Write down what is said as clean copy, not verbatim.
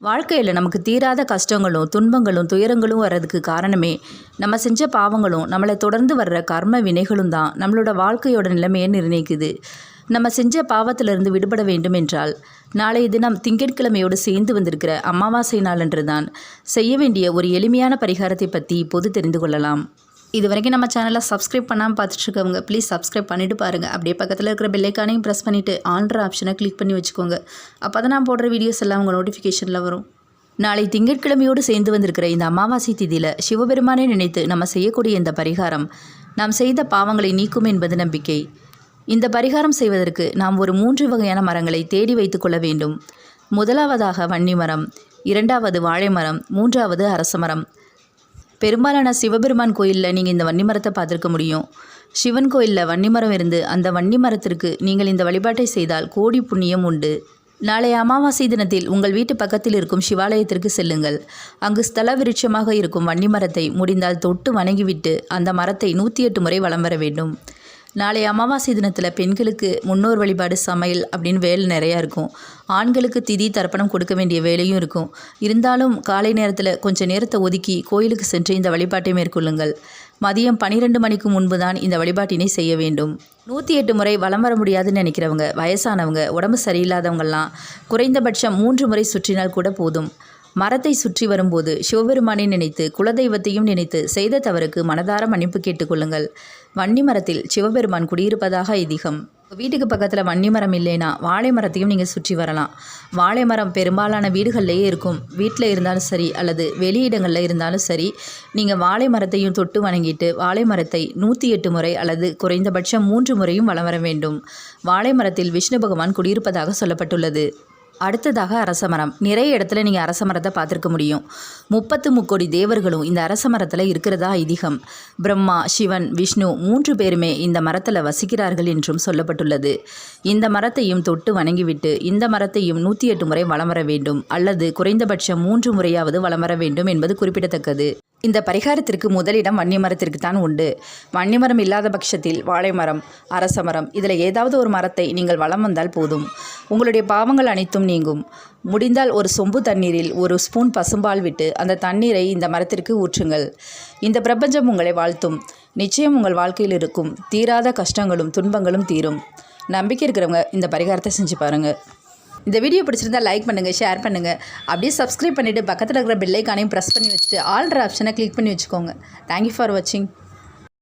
வாழ்க்கையில் நமக்கு தீராத கஷ்டங்களும் துன்பங்களும் துயரங்களும் வர்றதுக்கு காரணமே நம்ம செஞ்ச பாவங்களும் நம்மளை தொடர்ந்து வர்ற கர்ம வினைகளும் தான் நம்மளோட வாழ்க்கையோட நிலைமையை நிர்ணயிக்குது. நம்ம செஞ்ச பாவத்திலிருந்து விடுபட வேண்டும் என்றால் நாளைய தினம் திங்கட்கிழமையோடு சேர்ந்து வந்திருக்கிற அமாவாசை நாளன்று தான் செய்ய வேண்டிய ஒரு எளிமையான பரிகாரத்தை பற்றி இப்போது தெரிந்து கொள்ளலாம். இது வரைக்கும் நம்ம சேனலை சப்ஸ்கிரைப் பண்ணாமல் பார்த்துட்ருக்கவங்க ப்ளீஸ் சப்ஸ்கிரைப் பண்ணிவிட்டு பாருங்கள். அப்படியே பக்கத்தில் இருக்கிற பெல்லைக்கானையும் ப்ரெஸ் பண்ணிவிட்டு ஆல்ற ஆப்ஷனை கிளிக் பண்ணி வச்சுக்கோங்க. அப்போ தான் நான் போடுற வீடியோஸ் எல்லாம் உங்கள் நோட்டிஃபிகேஷனில் வரும். நாளை திங்கட்கிழமையோடு சேர்ந்து வந்திருக்கிற இந்த அமாவாசை திதியில் சிவபெருமானை நினைத்து நம்ம செய்யக்கூடிய இந்த பரிகாரம் நாம் செய்த பாவங்களை நீக்கும் என்பது நம்பிக்கை. இந்த பரிகாரம் செய்வதற்கு நாம் ஒரு 3 வகையான மரங்களை தேடி வைத்து கொள்ள வேண்டும். முதலாவதாக வன்னி மரம், இரண்டாவது வாழை மரம், மூன்றாவது அரச மரம். பெரும்பாலான சிவபெருமான் கோயிலில் நீங்கள் இந்த வன்னி மரத்தை பார்த்துருக்க முடியும். சிவன் கோயிலில் வன்னி மரம் இருந்து அந்த வன்னி மரத்திற்கு நீங்கள் இந்த வழிபாட்டை செய்தால் கோடி புண்ணியம் உண்டு. நாளைய அமாவாசை தினத்தில் உங்கள் வீட்டு பக்கத்தில் இருக்கும் சிவாலயத்திற்கு செல்லுங்கள். அங்கு ஸ்தல விருட்சமாக இருக்கும் வன்னி மரத்தை முடிந்தால் தொட்டு வணங்கிவிட்டு அந்த மரத்தை 108 முறை வலம் வர வேண்டும். நாளைய அமாவாசை தினத்தில் பெண்களுக்கு முன்னோர் வழிபாடு, சமையல் அப்படின்னு வேலை நிறையா இருக்கும். ஆண்களுக்கு திதி தர்ப்பணம் கொடுக்க வேண்டிய வேலையும் இருக்கும். இருந்தாலும் காலை நேரத்தில் கொஞ்சம் நேரத்தை ஒதுக்கி கோயிலுக்கு சென்று இந்த வழிபாட்டை மேற்கொள்ளுங்கள். மதியம் 12 மணிக்கு முன்பு தான் இந்த வழிபாட்டினை செய்ய வேண்டும். 108 முறை வலம் வர முடியாதுன்னு நினைக்கிறவங்க, வயசானவங்க, உடம்பு சரியில்லாதவங்கள்லாம் குறைந்தபட்சம் 3 முறை சுற்றினால் கூட போதும். மரத்தை சுற்றி வரும்போது சிவபெருமானை நினைத்து குலதெய்வத்தையும் நினைத்து செய்த தவறுக்கு மனதார மன்னிப்பு கேட்டுக்கொள்ளுங்கள். வன்னி மரத்தில் சிவபெருமான் குடியிருப்பதாக ஐதீகம். வீட்டுக்கு பக்கத்தில் வன்னி மரம் இல்லைன்னா வாழை மரத்தையும் நீங்கள் சுற்றி வரலாம். வாழை மரம் பெரும்பாலான வீடுகள்லேயே இருக்கும். வீட்டில் இருந்தாலும் சரி அல்லது வெளியிடங்களில் இருந்தாலும் சரி, நீங்கள் வாழை மரத்தையும் தொட்டு வணங்கிட்டு வாழை மரத்தை 108 முறை அல்லது குறைந்தபட்சம் 3 முறையும் வலம் வர வேண்டும். வாழை மரத்தில் விஷ்ணு பகவான் குடியிருப்பதாக சொல்லப்பட்டுள்ளது. அடுத்ததாக அரச மரம். நிறைய இடத்துல நீங்கள் அரச மரத்தை பார்த்துருக்க முடியும். 30 முக்கோடி தேவர்களும் இந்த அரச மரத்தில் இருக்கிறதா ஐதீகம். பிரம்மா, சிவன், விஷ்ணு 3 பேருமே இந்த மரத்தில் வசிக்கிறார்கள் என்றும் சொல்லப்பட்டுள்ளது. இந்த மரத்தையும் தொட்டு வணங்கிவிட்டு இந்த மரத்தையும் 108 முறை வலம் வர வேண்டும் அல்லது குறைந்தபட்சம் 3 முறையாவது வலம் வர வேண்டும் என்பது குறிப்பிடத்தக்கது. இந்த பரிகாரத்திற்கு முதலிடம் வன்னி மரத்திற்கு தான் உண்டு. வன்னி மரம் இல்லாத பட்சத்தில் வாழை மரம், அரச மரம் இதில் ஏதாவது ஒரு மரத்தை நீங்கள் வலம் வந்தால் போதும். உங்களுடைய பாவங்கள் அனைத்தும் நீங்கும். முடிந்தால் ஒரு சொம்பு தண்ணீரில் 1 ஸ்பூன் பசும்பால் விட்டு அந்த தண்ணீரை இந்த மரத்திற்கு ஊற்றுங்கள். இந்த பிரபஞ்சம் உங்களை வாழ்த்தும். நிச்சயம் உங்கள் வாழ்க்கையில் இருக்கும் தீராத கஷ்டங்களும் துன்பங்களும் தீரும். நம்பிக்கை இருக்கிறவங்க இந்த பரிகாரத்தை செஞ்சு பாருங்கள். இந்த வீடியோ பிடிச்சிருந்தா லைக் பண்ணுங்கள், ஷேர் பண்ணுங்கள். அப்படியே சப்ஸ்கிரைப் பண்ணிவிட்டு பக்கத்தில் இருக்கிற பெல் ஐக்கானையும் ப்ரெஸ் பண்ணி வச்சுட்டு ஆல்ற ஆப்ஷனை கிளிக் பண்ணி வச்சுக்கோங்க. தேங்க்யூ ஃபார் வாட்சிங்.